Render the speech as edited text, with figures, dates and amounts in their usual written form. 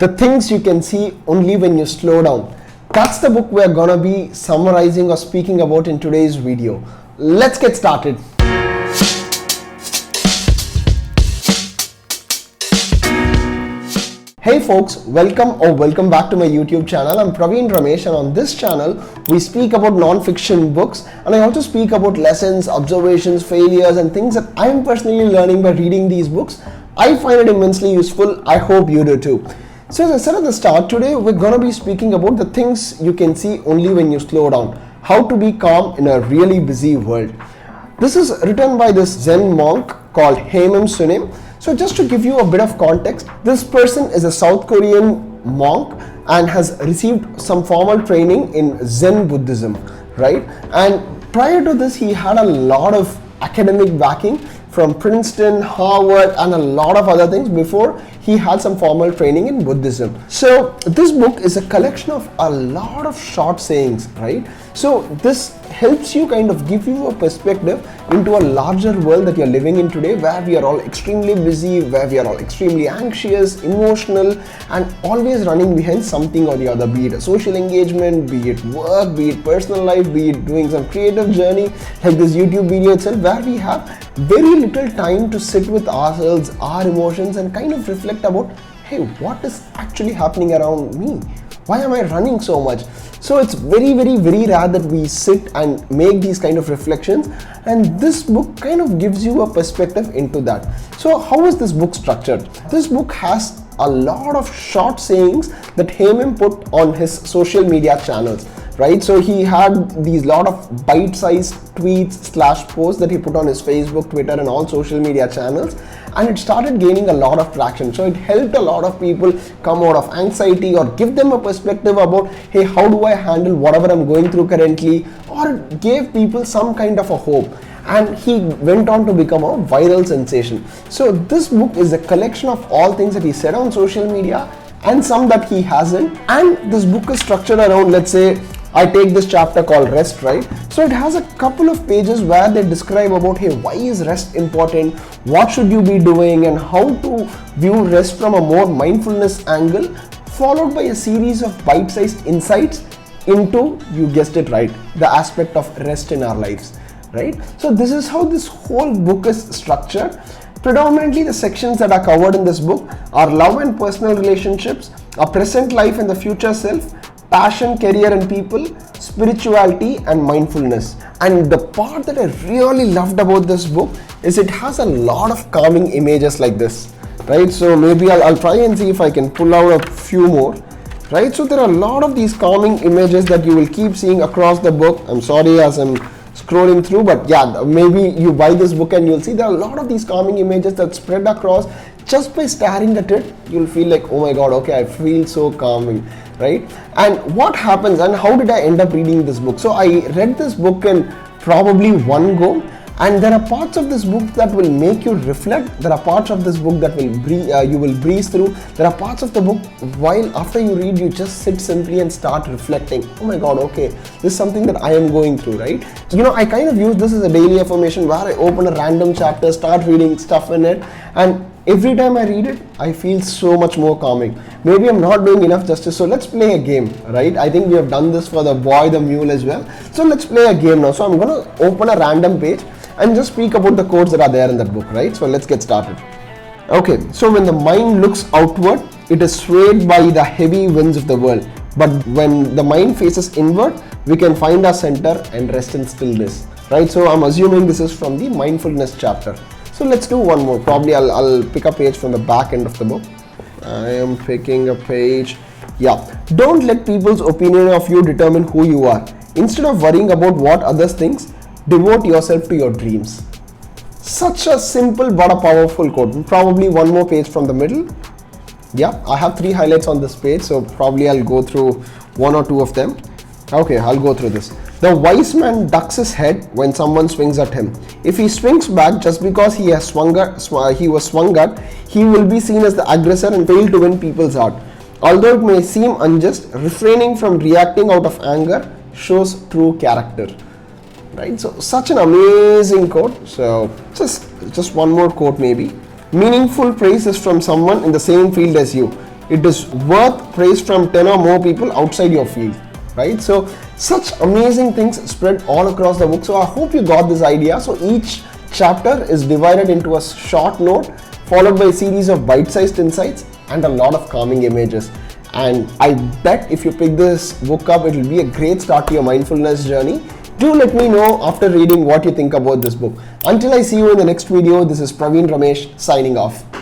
The things you can see only when you slow down. That's the book we're gonna be summarizing or speaking about in today's video. Let's get started. Hey folks, welcome back to my YouTube channel. I'm Praveen Ramesh, and on this channel we speak about non-fiction books, and I also speak about lessons, observations, failures and things that I'm personally learning by reading these books. I find it immensely useful. I hope you do too. So as I said at the start, today we're going to be speaking about the things you can see only when you slow down. How to be calm in a really busy world. This is written by this Zen monk called Haemin Sunim. So just to give you a bit of context, this person is a South Korean monk and has received some formal training in Zen Buddhism, right? And prior to this, he had a lot of academic backing from Princeton, Harvard and a lot of other things before he had some formal training in Buddhism. So this book is a collection of a lot of short sayings, right? So this helps you kind of give you a perspective into a larger world that you're living in today, where we are all extremely busy, where we are all extremely anxious, emotional and always running behind something or the other, be it a social engagement, be it work, be it personal life, be it doing some creative journey like this YouTube video itself, where we have very little time to sit with ourselves, our emotions and kind of reflect about, hey, what is actually happening around me? Why am I running so much? So it's very rare that we sit and make these kind of reflections, and this book kind of gives you a perspective into that. So how is this book structured? This book has a lot of short sayings that Haemin put on his social media channels, right? So he had these lot of bite-sized tweets / posts that he put on his Facebook, Twitter and all social media channels, and it started gaining a lot of traction. So it helped a lot of people come out of anxiety or give them a perspective about, hey, how do I handle whatever I'm going through currently, or it gave people some kind of a hope. And he went on to become a viral sensation. So this book is a collection of all things that he said on social media and some that he hasn't. And this book is structured around, let's say, I take this chapter called rest, right? So it has a couple of pages where they describe about, hey, why is rest important? What should you be doing? And how to view rest from a more mindfulness angle, followed by a series of bite-sized insights into, you guessed it right, the aspect of rest in our lives, right? So this is how this whole book is structured. Predominantly the sections that are covered in this book are love and personal relationships, our present life and the future self, passion, career and people, spirituality and mindfulness. And the part that I really loved about this book is it has a lot of calming images like this, right? So maybe I'll try and see if I can pull out a few more, right? So there are a lot of these calming images that you will keep seeing across the book. I'm sorry as I'm scrolling through, but yeah, maybe you buy this book and you'll see there are a lot of these calming images that spread across. Just by staring at it, you'll feel like, oh my god, okay, I feel so calming, right? And what happens, and how did I end up reading this book? So I read this book in probably one go, and there are parts of this book that will make you reflect. There are parts of this book that will you will breeze through. There are parts of the book while after you read, you just sit simply and start reflecting. Oh my god, okay, this is something that I am going through, right? So, you know, I kind of use this as a daily affirmation where I open a random chapter, start reading stuff in it, and every time I read it, I feel so much more calming. Maybe I'm not doing enough justice, so let's play a game, right? I think we have done this for the boy, the mule as well. So let's play a game now. So I'm going to open a random page and just speak about the quotes that are there in that book, right? So let's get started. Okay, so when the mind looks outward, it is swayed by the heavy winds of the world. But when the mind faces inward, we can find our center and rest in stillness, right? So I'm assuming this is from the mindfulness chapter. So let's do one more. Probably I'll pick a page from the back end of the book. I am picking a page. Yeah. Don't let people's opinion of you determine who you are. Instead of worrying about what others think, devote yourself to your dreams. Such a simple but a powerful quote. Probably one more page from the middle. Yeah, I have 3 highlights on this page, so probably I'll go through 1 or 2 of them. Okay, I'll go through this. The wise man ducks his head when someone swings at him. If he swings back just because he was swung at, he will be seen as the aggressor and fail to win people's heart. Although it may seem unjust, refraining from reacting out of anger shows true character. Right? So such an amazing quote. So just one more quote maybe. Meaningful praise is from someone in the same field as you. it is worth praise from 10 or more people outside your field, right? So such amazing things spread all across the book. So I hope you got this idea. So each chapter is divided into a short note followed by a series of bite-sized insights and a lot of calming images. And I bet if you pick this book up, it will be a great start to your mindfulness journey. Do let me know after reading what you think about this book. Until I see you in the next video, this is Praveen Ramesh signing off.